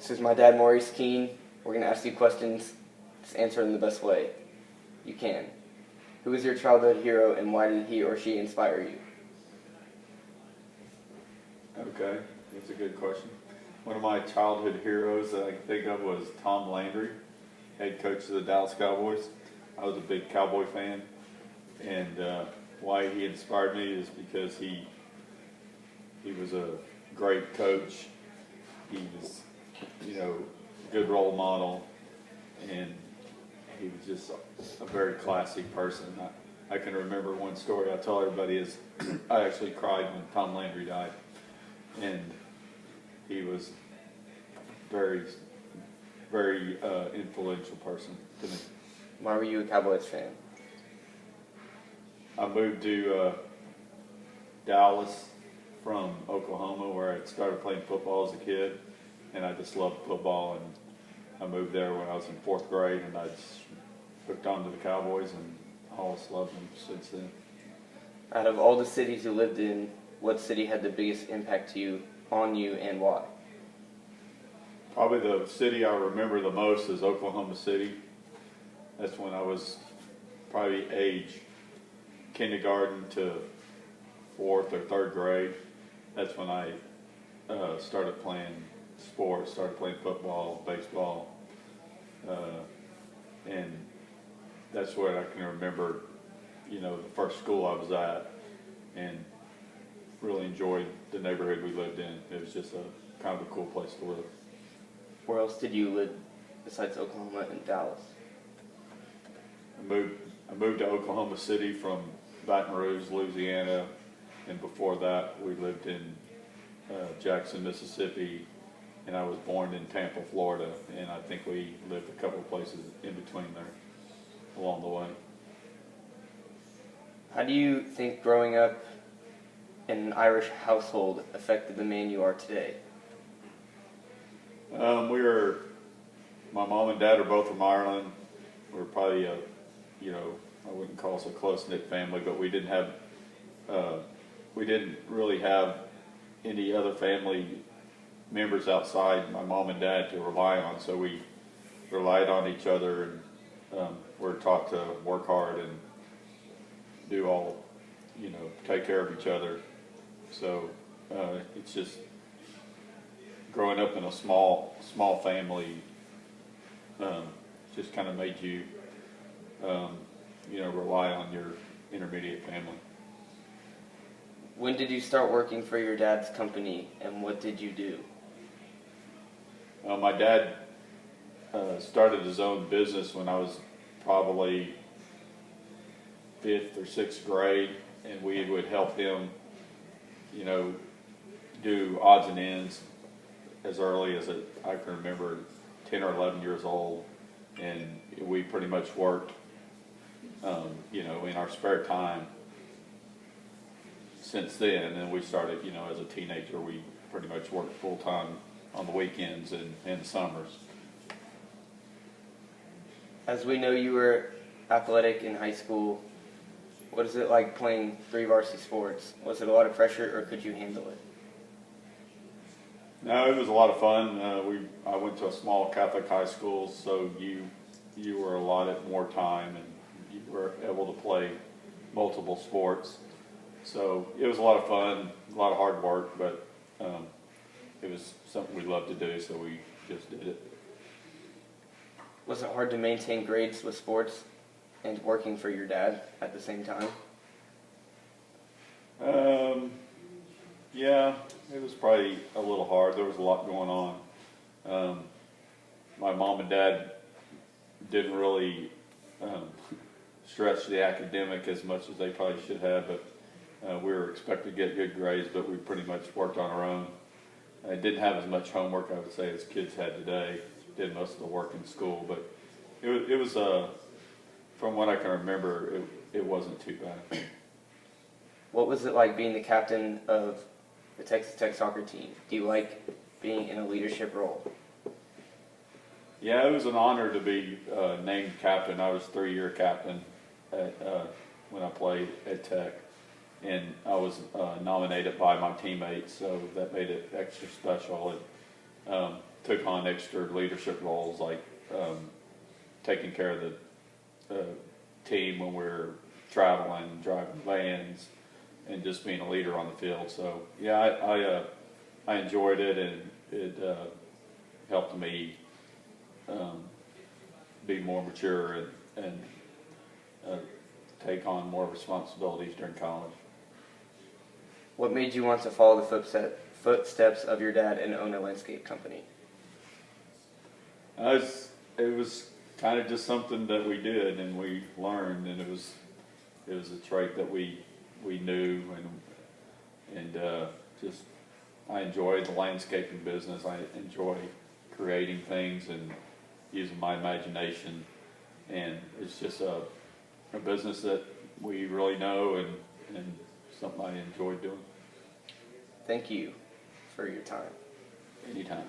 This is my dad, Maurice Keane. We're going to ask you questions. Just answer them the best way you can. Who is your childhood hero and why did he or she inspire you? Okay, that's a good question. One of my childhood heroes that I can think of was Tom Landry, head coach of the Dallas Cowboys. I was a big Cowboy fan, and why he inspired me is because he was a great coach. He was, a good role model, and he was just a very classy person. I can remember one story I tell everybody is I actually cried when Tom Landry died, and he was very, very influential person to me. Why were you a Cowboys fan? I moved to Dallas from Oklahoma, where I started playing football as a kid, and I just loved football. And I moved there when I was in 4th grade, and I just hooked on to the Cowboys, and I always loved them since then. Out of all the cities you lived in, what city had the biggest impact on you, and why? Probably the city I remember the most is Oklahoma City. That's when I was probably age kindergarten to 4th or 3rd grade. That's when I started playing sports, started playing football, baseball, and that's where I can remember, the first school I was at, and really enjoyed the neighborhood we lived in. It was just a kind of a cool place to live. Where else did you live besides Oklahoma and Dallas? I moved to Oklahoma City from Baton Rouge, Louisiana, and before that we lived in Jackson, Mississippi, and I was born in Tampa, Florida, and I think we lived a couple of places in between there along the way. How do you think growing up in an Irish household affected the man you are today? My mom and dad are both from Ireland. We're probably I wouldn't call us a close-knit family, but we didn't really have any other family members outside my mom and dad to rely on, so we relied on each other, and we're taught to work hard and do all, take care of each other. So it's just growing up in a small family just kind of made you rely on your intermediate family. When did you start working for your dad's company, and what did you do? My dad started his own business when I was probably 5th or 6th grade, and we would help him, do odds and ends as early as I can remember, 10 or 11 years old, and we pretty much worked, in our spare time since then. And then we started, as a teenager, we pretty much worked full time on the weekends and summers. As we know, you were athletic in high school. What is it like playing 3 varsity sports? Was it a lot of pressure, or could you handle it? No, it was a lot of fun. I went to a small Catholic high school, so you were allotted more time, and you were able to play multiple sports. So it was a lot of fun, a lot of hard work, but it was something we loved to do, so we just did it. Was it hard to maintain grades with sports and working for your dad at the same time? Yeah, it was probably a little hard. There was a lot going on. My mom and dad didn't really stretch the academic as much as they probably should have, but we were expected to get good grades, but we pretty much worked on our own. I didn't have as much homework, I would say, as kids had today. Did most of the work in school, but it was from what I can remember, it wasn't too bad. What was it like being the captain of the Texas Tech soccer team? Do you like being in a leadership role? Yeah, it was an honor to be named captain. I was 3-year captain when I played at Tech, and I was nominated by my teammates, so that made it extra special. took on extra leadership roles like taking care of the team when we're traveling, driving vans, and just being a leader on the field. So yeah, I enjoyed it, and it helped me be more mature and take on more responsibilities during college. What made you want to follow the footsteps of your dad and own a landscape company? It was kind of just something that we did and we learned, and it was a trait that we knew, and just I enjoy the landscaping business. I enjoy creating things and using my imagination, and it's just a business that we really know and something I enjoy doing. Thank you for your time. Anytime.